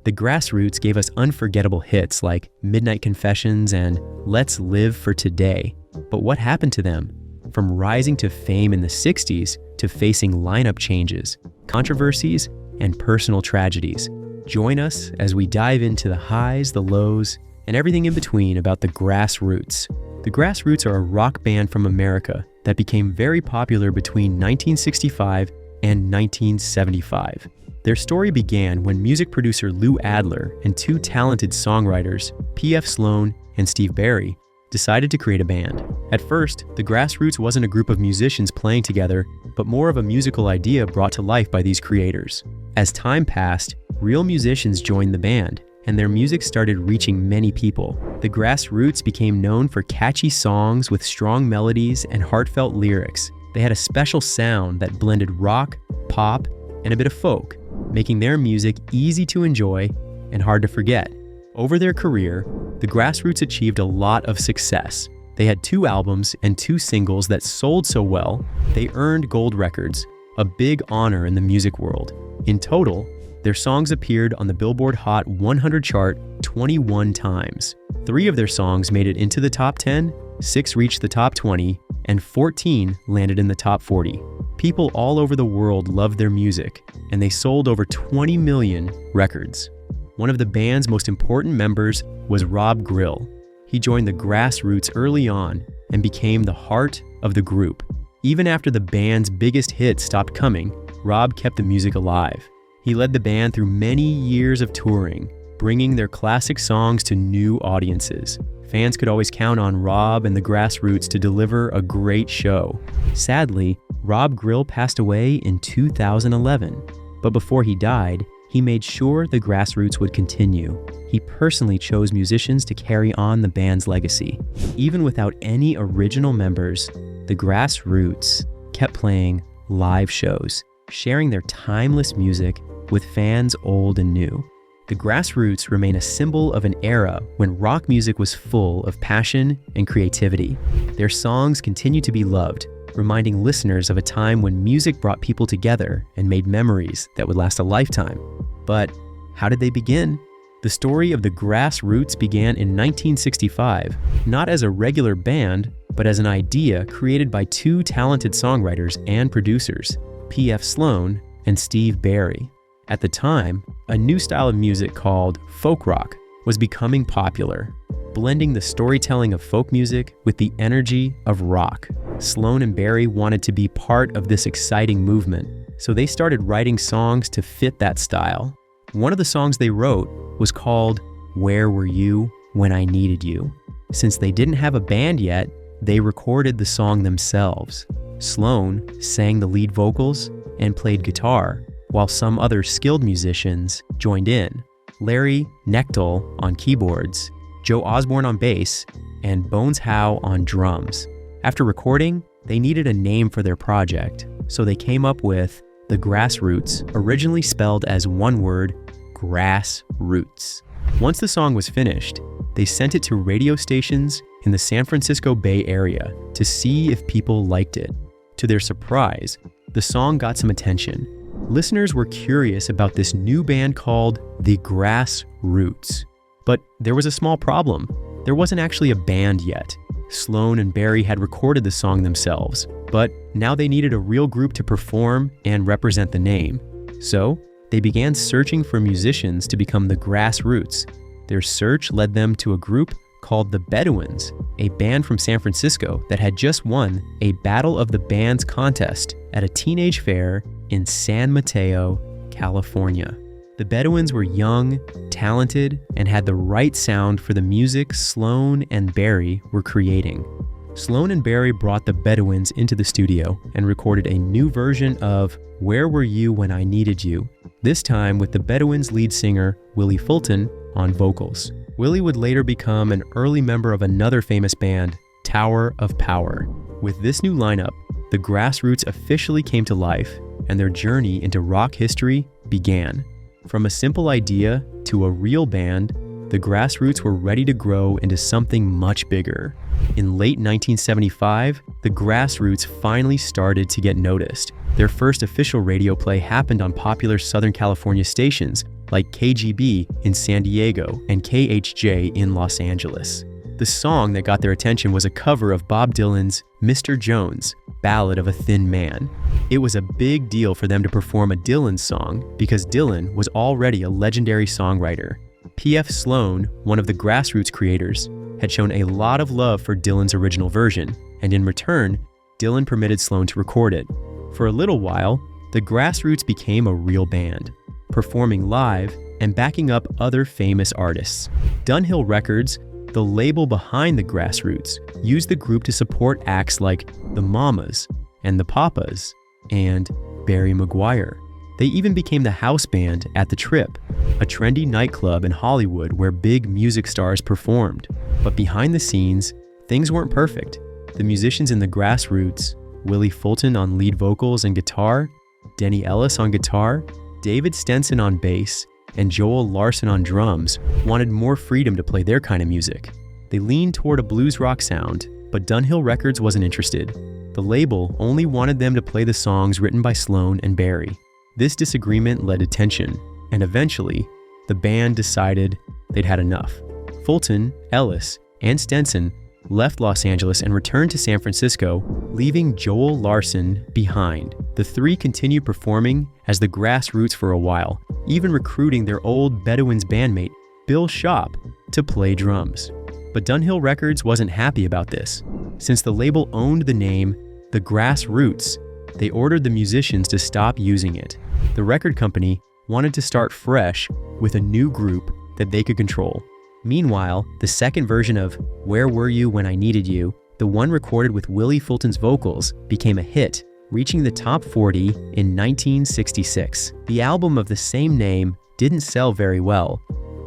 The Grassroots gave us unforgettable hits like Midnight Confessions and Let's Live for Today. But what happened to them? From rising to fame in the 60s to facing lineup changes, controversies, and personal tragedies. Join us as we dive into the highs, the lows, and everything in between about the Grassroots. The Grassroots are a rock band from America that became very popular between 1965 and 1975. Their story began when music producer Lou Adler and two talented songwriters, P.F. Sloan and Steve Barry, decided to create a band. At first, the Grassroots wasn't a group of musicians playing together, but more of a musical idea brought to life by these creators. As time passed, real musicians joined the band, and their music started reaching many people. The Grassroots became known for catchy songs with strong melodies and heartfelt lyrics. They had a special sound that blended rock, pop, and a bit of folk, making their music easy to enjoy and hard to forget. Over their career, the Grassroots achieved a lot of success. They had 2 albums and 2 singles that sold so well, they earned gold records, a big honor in the music world. In total, their songs appeared on the Billboard Hot 100 chart 21 times. 3 of their songs made it into the top 10, 6 reached the top 20, and 14 landed in the top 40. People all over the world loved their music, and they sold over 20 million records. One of the band's most important members was Rob Grill. He joined the Grassroots early on and became the heart of the group. Even after the band's biggest hits stopped coming, Rob kept the music alive. He led the band through many years of touring, bringing their classic songs to new audiences. Fans could always count on Rob and the Grassroots to deliver a great show. Sadly, Rob Grill passed away in 2011, but before he died, he made sure the Grassroots would continue. He personally chose musicians to carry on the band's legacy. Even without any original members, the Grassroots kept playing live shows, sharing their timeless music with fans old and new. The Grassroots remain a symbol of an era when rock music was full of passion and creativity. Their songs continue to be loved, reminding listeners of a time when music brought people together and made memories that would last a lifetime. But how did they begin? The story of the Grassroots began in 1965, not as a regular band, but as an idea created by 2 talented songwriters and producers, P.F. Sloan and Steve Barry. At the time, a new style of music called folk rock was becoming popular, blending the storytelling of folk music with the energy of rock. Sloan and Barry wanted to be part of this exciting movement, so they started writing songs to fit that style. One of the songs they wrote was called Where Were You When I Needed You? Since they didn't have a band yet, they recorded the song themselves. Sloan sang the lead vocals and played guitar, while some other skilled musicians joined in. Larry Knechtel on keyboards, Joe Osborne on bass, and Bones Howe on drums. After recording, they needed a name for their project, so they came up with the Grassroots, originally spelled as one word, Grassroots. Once the song was finished, they sent it to radio stations in the San Francisco Bay Area to see if people liked it. To their surprise, the song got some attention. Listeners were curious about this new band called the Grassroots. But there was a small problem. There wasn't actually a band yet. Sloan and Barry had recorded the song themselves, but now they needed a real group to perform and represent the name. So they began searching for musicians to become the Grassroots. Their search led them to a group called the Bedouins, a band from San Francisco that had just won a Battle of the Bands contest at a teenage fair in San Mateo, California. The Bedouins were young, talented, and had the right sound for the music Sloan and Barry were creating. Sloan and Barry brought the Bedouins into the studio and recorded a new version of Where Were You When I Needed You, this time with the Bedouins' lead singer, Willie Fulton, on vocals. Willie would later become an early member of another famous band, Tower of Power. With this new lineup, the Grassroots officially came to life, and their journey into rock history began. From a simple idea to a real band, the Grassroots were ready to grow into something much bigger. In late 1975, the Grassroots finally started to get noticed. Their first official radio play happened on popular Southern California stations, like KGB in San Diego and KHJ in Los Angeles. The song that got their attention was a cover of Bob Dylan's Mr. Jones, Ballad of a Thin Man. It was a big deal for them to perform a Dylan song because Dylan was already a legendary songwriter. P.F. Sloan, one of the Grassroots creators, had shown a lot of love for Dylan's original version, and in return, Dylan permitted Sloan to record it. For a little while, the Grassroots became a real band, performing live and backing up other famous artists. Dunhill Records, the label behind the Grassroots, used the group to support acts like the Mamas and the Papas and Barry Maguire. They even became the house band at The Trip, a trendy nightclub in Hollywood where big music stars performed. But behind the scenes, things weren't perfect. The musicians in the Grassroots, Willie Fulton on lead vocals and guitar, Denny Ellis on guitar, David Stenson on bass, and Joel Larson on drums, wanted more freedom to play their kind of music. They leaned toward a blues rock sound, but Dunhill Records wasn't interested. The label only wanted them to play the songs written by Sloan and Barry. This disagreement led to tension, and eventually, the band decided they'd had enough. Fulton, Ellis, and Stenson left Los Angeles and returned to San Francisco, leaving Joel Larson behind. The three continued performing as the Grassroots for a while, even recruiting their old Bedouins bandmate, Bill Shop, to play drums. But Dunhill Records wasn't happy about this. Since the label owned the name The Grassroots, they ordered the musicians to stop using it. The record company wanted to start fresh with a new group that they could control. Meanwhile, the second version of Where Were You When I Needed You, the one recorded with Willie Fulton's vocals, became a hit, reaching the top 40 in 1966. The album of the same name didn't sell very well.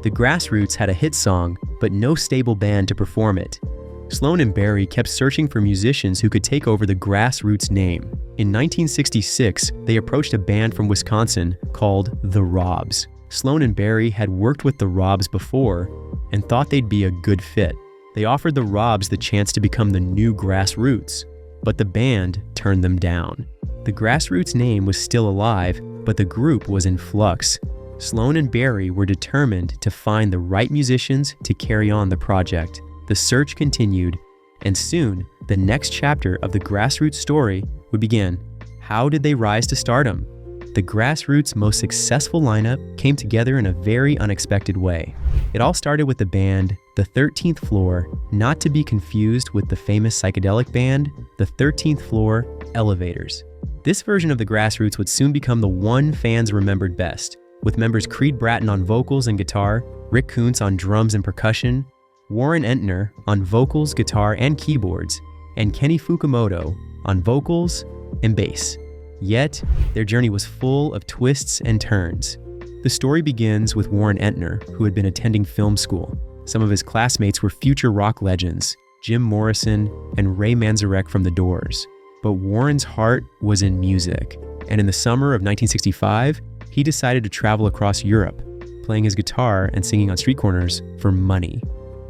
The Grassroots had a hit song, but no stable band to perform it. Sloan and Barry kept searching for musicians who could take over the Grassroots name. In 1966, they approached a band from Wisconsin called The Robs. Sloan and Barry had worked with The Robs before and thought they'd be a good fit. They offered The Robs the chance to become the new Grassroots, but the band turned them down. The Grassroots name was still alive, but the group was in flux. Sloan and Barry were determined to find the right musicians to carry on the project. The search continued, and soon, the next chapter of the Grassroots story would begin. How did they rise to stardom? The Grassroots' most successful lineup came together in a very unexpected way. It all started with the band The 13th Floor, not to be confused with the famous psychedelic band, The 13th Floor Elevators. This version of the Grassroots would soon become the one fans remembered best, with members Creed Bratton on vocals and guitar, Rick Koontz on drums and percussion, Warren Entner on vocals, guitar, and keyboards, and Kenny Fukumoto on vocals and bass. Yet, their journey was full of twists and turns. The story begins with Warren Entner, who had been attending film school. Some of his classmates were future rock legends, Jim Morrison and Ray Manzarek from The Doors. But Warren's heart was in music, and in the summer of 1965, he decided to travel across Europe, playing his guitar and singing on street corners for money.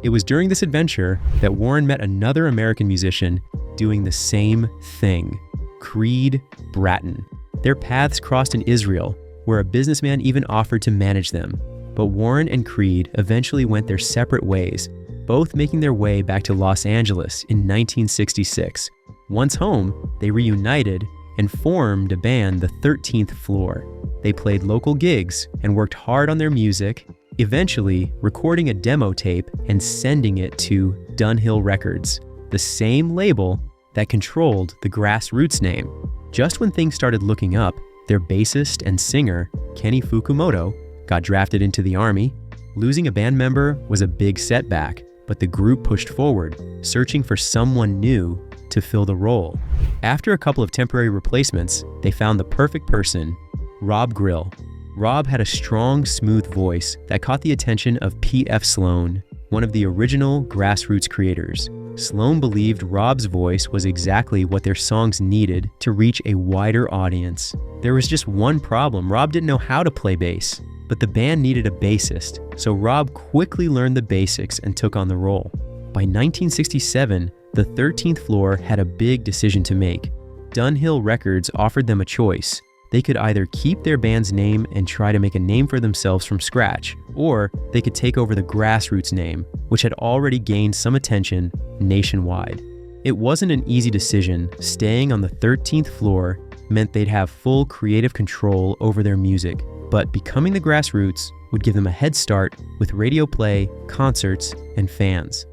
It was during this adventure that Warren met another American musician doing the same thing, Creed Bratton. Their paths crossed in Israel, where a businessman even offered to manage them. But Warren and Creed eventually went their separate ways, both making their way back to Los Angeles in 1966. Once home, they reunited and formed a band, The 13th Floor. They played local gigs and worked hard on their music, eventually recording a demo tape and sending it to Dunhill Records, the same label that controlled the Grassroots name. Just when things started looking up, their bassist and singer, Kenny Fukumoto, got drafted into the Army. Losing a band member was a big setback, but the group pushed forward, searching for someone new to fill the role. After a couple of temporary replacements, they found the perfect person, Rob Grill. Rob had a strong, smooth voice that caught the attention of P.F. Sloan, one of the original Grassroots creators. Sloan believed Rob's voice was exactly what their songs needed to reach a wider audience. There was just one problem: Rob didn't know how to play bass, but the band needed a bassist, so Rob quickly learned the basics and took on the role. By 1967, the 13th Floor had a big decision to make. Dunhill Records offered them a choice: They could either keep their band's name and try to make a name for themselves from scratch, or they could take over the Grassroots name, which had already gained some attention nationwide. It wasn't an easy decision. Staying on the 13th floor meant they'd have full creative control over their music, but becoming the Grassroots would give them a head start with radio play, concerts, and fans.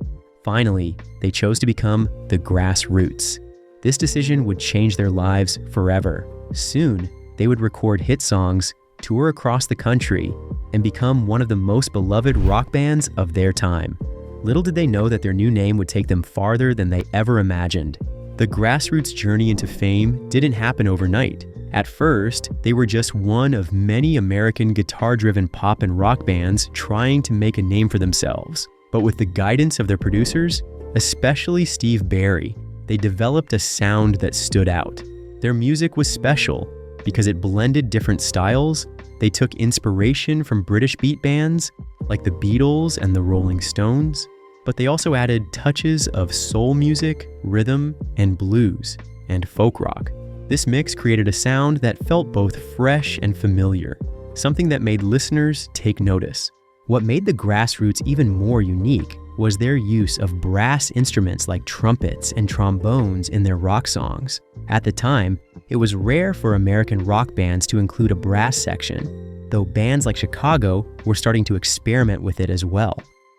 Finally, they chose to become the Grassroots. This decision would change their lives forever. Soon, they would record hit songs, tour across the country, and become one of the most beloved rock bands of their time. Little did they know that their new name would take them farther than they ever imagined. The Grassroots' journey into fame didn't happen overnight. At first, they were just one of many American guitar-driven pop and rock bands trying to make a name for themselves. But with the guidance of their producers, especially Steve Barry, they developed a sound that stood out. Their music was special because it blended different styles. They took inspiration from British beat bands like the Beatles and the Rolling Stones, but they also added touches of soul music, rhythm, and blues, and folk rock. This mix created a sound that felt both fresh and familiar, something that made listeners take notice. What made the Grassroots even more unique was their use of brass instruments like trumpets and trombones in their rock songs. At the time, it was rare for American rock bands to include a brass section, though bands like Chicago were starting to experiment with it as well.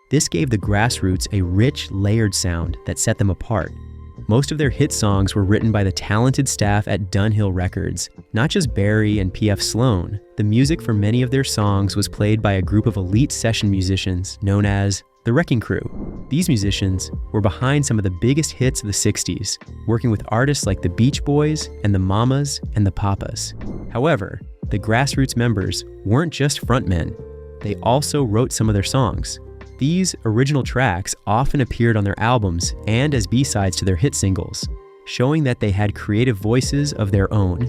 This gave the Grassroots a rich, layered sound that set them apart. Most of their hit songs were written by the talented staff at Dunhill Records, not just Barry and P.F. Sloan. The music for many of their songs was played by a group of elite session musicians known as the Wrecking Crew. These musicians were behind some of the biggest hits of the 60s, working with artists like the Beach Boys and the Mamas and the Papas. However, the Grassroots members weren't just frontmen. They also wrote some of their songs. These original tracks often appeared on their albums and as B-sides to their hit singles, showing that they had creative voices of their own.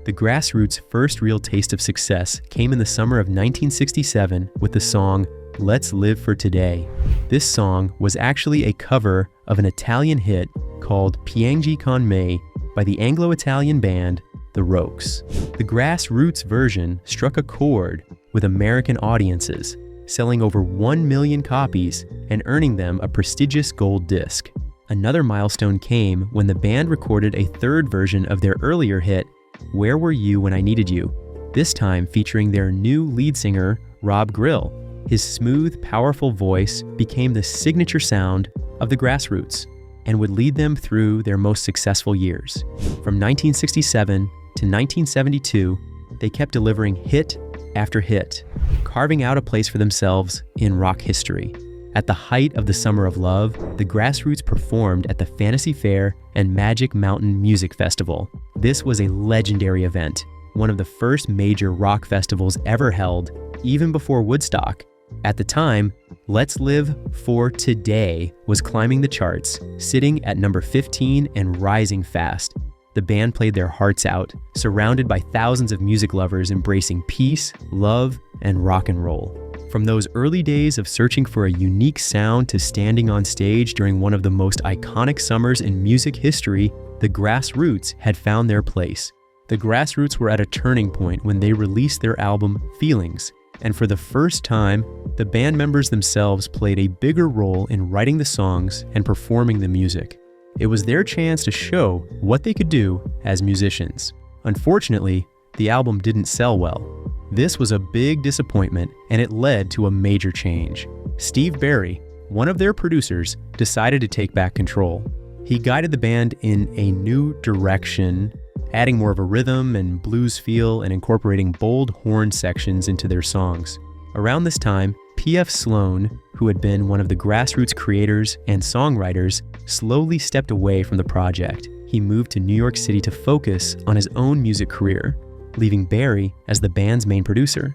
The Grassroots' first real taste of success came in the summer of 1967 with the song Let's Live for Today. This song was actually a cover of an Italian hit called Piangi con me by the Anglo-Italian band The Rokes. The Grassroots version struck a chord with American audiences, selling over 1 million copies and earning them a prestigious gold disc. Another milestone came when the band recorded a third version of their earlier hit, Where Were You When I Needed You, this time featuring their new lead singer, Rob Grill. His smooth, powerful voice became the signature sound of the Grassroots and would lead them through their most successful years. From 1967 to 1972, they kept delivering hit after hit, carving out a place for themselves in rock history. At the height of the Summer of Love, the Grassroots performed at the Fantasy Fair and Magic Mountain Music Festival. This was a legendary event, one of the first major rock festivals ever held, even before Woodstock. At the time, Let's Live for Today was climbing the charts, sitting at number 15 and rising fast. The band played their hearts out, surrounded by thousands of music lovers embracing peace, love, and rock and roll. From those early days of searching for a unique sound to standing on stage during one of the most iconic summers in music history, the Grassroots had found their place. The Grassroots were at a turning point when they released their album, Feelings, and for the first time, the band members themselves played a bigger role in writing the songs and performing the music. It was their chance to show what they could do as musicians. Unfortunately, the album didn't sell well. This was a big disappointment, and it led to a major change. Steve Barry, one of their producers, decided to take back control. He guided the band in a new direction, adding more of a rhythm and blues feel and incorporating bold horn sections into their songs. Around this time, P.F. Sloan, who had been one of the Grassroots creators and songwriters, slowly stepped away from the project. He moved to New York City to focus on his own music career, leaving Barry as the band's main producer.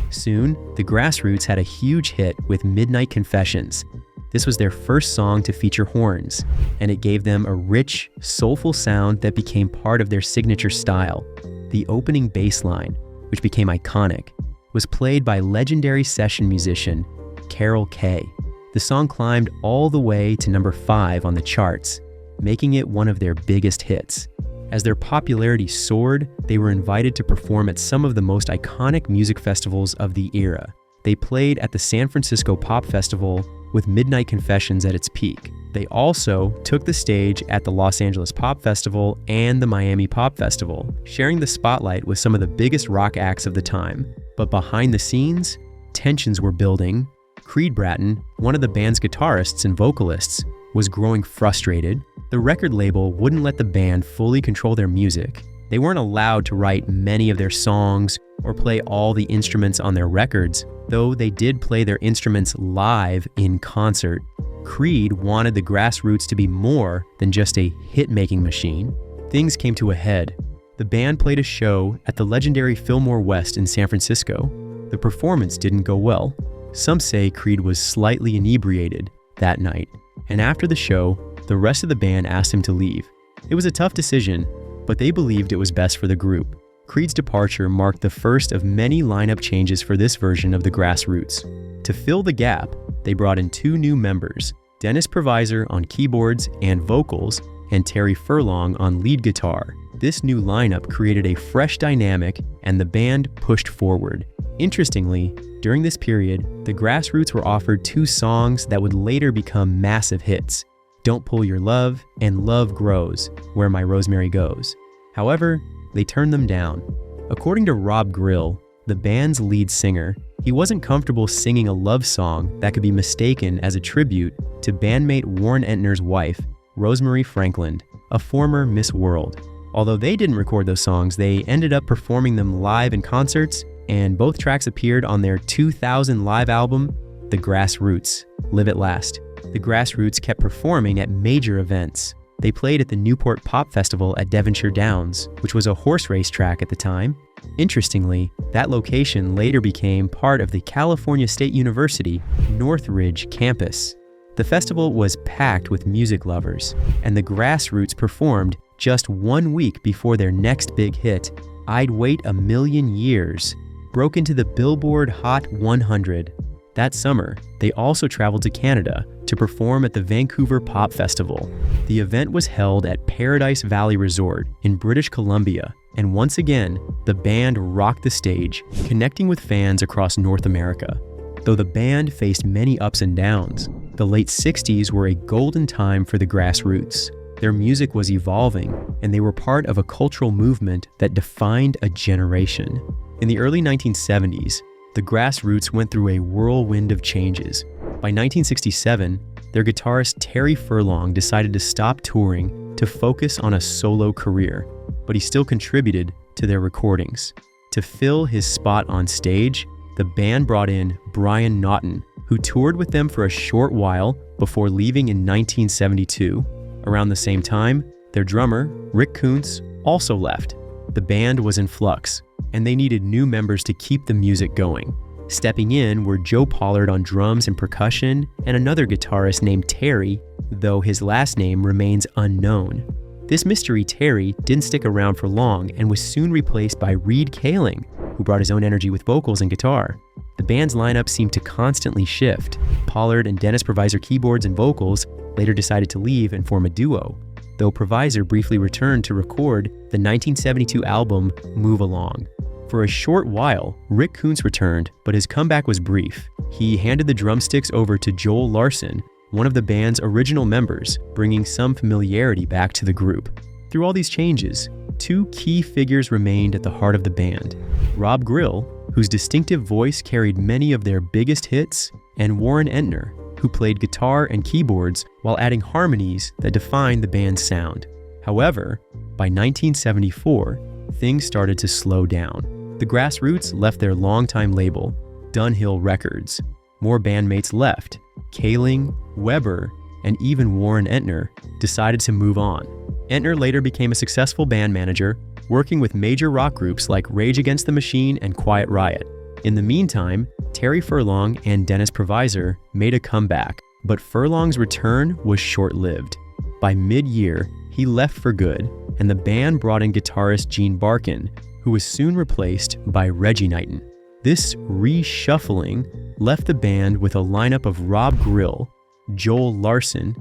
Soon, the Grassroots had a huge hit with Midnight Confessions. This was their first song to feature horns, and it gave them a rich, soulful sound that became part of their signature style. The opening bass line, which became iconic, was played by legendary session musician Carol Kaye. The song climbed all the way to number 5 on the charts, making it one of their biggest hits. As their popularity soared, they were invited to perform at some of the most iconic music festivals of the era. They played at the San Francisco Pop Festival with Midnight Confessions at its peak. They also took the stage at the Los Angeles Pop Festival and the Miami Pop Festival, sharing the spotlight with some of the biggest rock acts of the time. But behind the scenes, tensions were building. Creed Bratton, one of the band's guitarists and vocalists, was growing frustrated. The record label wouldn't let the band fully control their music. They weren't allowed to write many of their songs or play all the instruments on their records, though they did play their instruments live in concert. Creed wanted the Grassroots to be more than just a hit-making machine. Things came to a head. The band played a show at the legendary Fillmore West in San Francisco. The performance didn't go well. Some say Creed was slightly inebriated that night, and after the show, the rest of the band asked him to leave. It was a tough decision, but they believed it was best for the group. Creed's departure marked the first of many lineup changes for this version of the Grassroots. To fill the gap, they brought in 2 new members, Dennis Provisor on keyboards and vocals, and Terry Furlong on lead guitar. This new lineup created a fresh dynamic, and the band pushed forward. Interestingly, during this period, the Grassroots were offered 2 songs that would later become massive hits, Don't Pull Your Love and Love Grows, Where My Rosemary Goes. However, they turned them down. According to Rob Grill, the band's lead singer, he wasn't comfortable singing a love song that could be mistaken as a tribute to bandmate Warren Entner's wife, Rosemary Franklin, a former Miss World. Although they didn't record those songs, they ended up performing them live in concerts, and both tracks appeared on their 2000 live album, The Grassroots, Live at Last. The Grassroots kept performing at major events. They played at the Newport Pop Festival at Devonshire Downs, which was a horse race track at the time. Interestingly, that location later became part of the California State University Northridge campus. The festival was packed with music lovers, and the Grassroots performed just 1 week before their next big hit, I'd Wait a Million Years, broke into the Billboard Hot 100. That summer, they also traveled to Canada to perform at the Vancouver Pop Festival. The event was held at Paradise Valley Resort in British Columbia, and once again, the band rocked the stage, connecting with fans across North America. Though the band faced many ups and downs, the late 60s were a golden time for the Grassroots. Their music was evolving, and they were part of a cultural movement that defined a generation. In the early 1970s, the Grassroots went through a whirlwind of changes. By 1967, their guitarist Terry Furlong decided to stop touring to focus on a solo career, but he still contributed to their recordings. To fill his spot on stage, the band brought in Brian Naughton, who toured with them for a short while before leaving in 1972. Around the same time, their drummer, Rick Koontz, also left. The band was in flux, and they needed new members to keep the music going. Stepping in were Joe Pollard on drums and percussion, and another guitarist named Terry, though his last name remains unknown. This mystery Terry didn't stick around for long and was soon replaced by Reed Kaling, who brought his own energy with vocals and guitar. The band's lineup seemed to constantly shift. Pollard and Dennis Provisor keyboards and vocals later decided to leave and form a duo, though Provisor briefly returned to record the 1972 album Move Along. For a short while, Rick Koontz returned, but his comeback was brief. He handed the drumsticks over to Joel Larson, one of the band's original members, bringing some familiarity back to the group. Through all these changes, 2 key figures remained at the heart of the band: Rob Grill, whose distinctive voice carried many of their biggest hits, and Warren Entner, who played guitar and keyboards while adding harmonies that defined the band's sound. However, by 1974, things started to slow down. The Grassroots left their longtime label, Dunhill Records. More bandmates left. Kaling, Weber, and even Warren Entner decided to move on. Entner later became a successful band manager, working with major rock groups like Rage Against the Machine and Quiet Riot. In the meantime, Terry Furlong and Dennis Provisor made a comeback, but Furlong's return was short-lived. By mid-year, he left for good, and the band brought in guitarist Gene Barkin, who was soon replaced by Reggie Knighton. This reshuffling left the band with a lineup of Rob Grill, Joel Larson,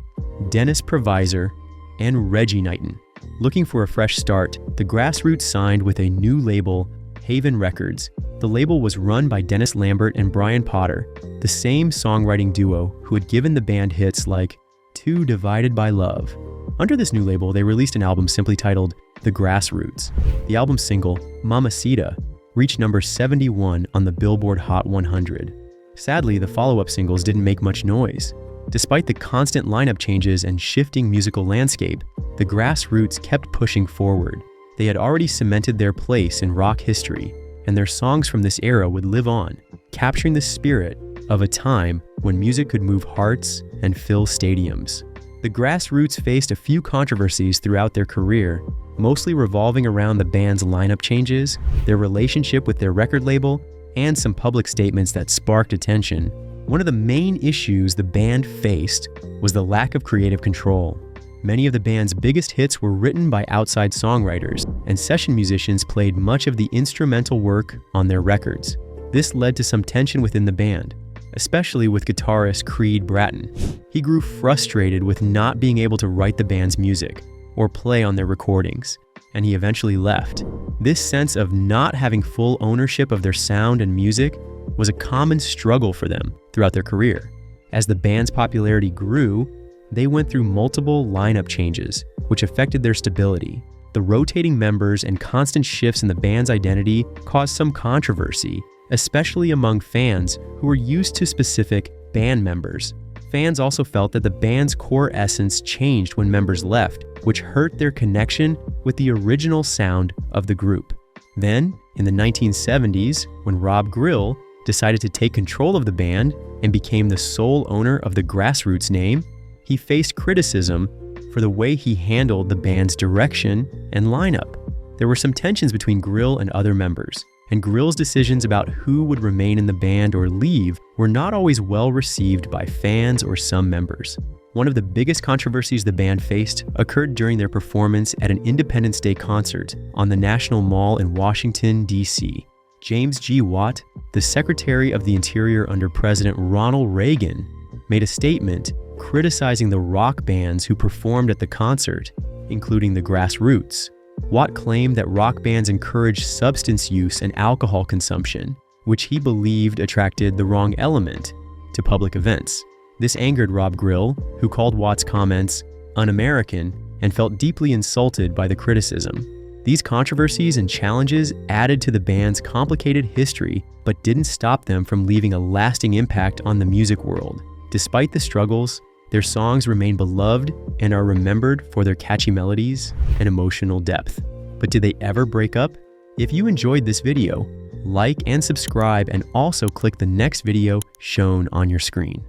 Dennis Provisor, and Reggie Knighton. Looking for a fresh start, the Grassroots signed with a new label, Haven Records. The label was run by Dennis Lambert and Brian Potter, the same songwriting duo who had given the band hits like Too Divided by Love. Under this new label, they released an album simply titled The Grassroots. The album single, Mamacita, reached number 71 on the Billboard Hot 100. Sadly, the follow-up singles didn't make much noise. Despite the constant lineup changes and shifting musical landscape, the Grassroots kept pushing forward. They had already cemented their place in rock history, and their songs from this era would live on, capturing the spirit of a time when music could move hearts and fill stadiums. The Grassroots faced a few controversies throughout their career, mostly revolving around the band's lineup changes, their relationship with their record label, and some public statements that sparked attention. One of the main issues the band faced was the lack of creative control. Many of the band's biggest hits were written by outside songwriters, and session musicians played much of the instrumental work on their records. This led to some tension within the band, especially with guitarist Creed Bratton. He grew frustrated with not being able to write the band's music or play on their recordings, and he eventually left. This sense of not having full ownership of their sound and music was a common struggle for them throughout their career. As the band's popularity grew, they went through multiple lineup changes, which affected their stability. The rotating members and constant shifts in the band's identity caused some controversy, especially among fans who were used to specific band members. Fans also felt that the band's core essence changed when members left, which hurt their connection with the original sound of the group. Then, in the 1970s, when Rob Grill decided to take control of the band and became the sole owner of the Grassroots name, he faced criticism for the way he handled the band's direction and lineup. There were some tensions between Grill and other members, and Grill's decisions about who would remain in the band or leave were not always well received by fans or some members. One of the biggest controversies the band faced occurred during their performance at an Independence Day concert on the National Mall in Washington, D.C. James G. Watt, the Secretary of the Interior under President Ronald Reagan, made a statement criticizing the rock bands who performed at the concert, including the Grassroots. Watt claimed that rock bands encouraged substance use and alcohol consumption, which he believed attracted the wrong element to public events. This angered Rob Grill, who called Watt's comments un-American and felt deeply insulted by the criticism. These controversies and challenges added to the band's complicated history, but didn't stop them from leaving a lasting impact on the music world. Despite the struggles, their songs remain beloved and are remembered for their catchy melodies and emotional depth. But did they ever break up? If you enjoyed this video, like and subscribe, and also click the next video shown on your screen.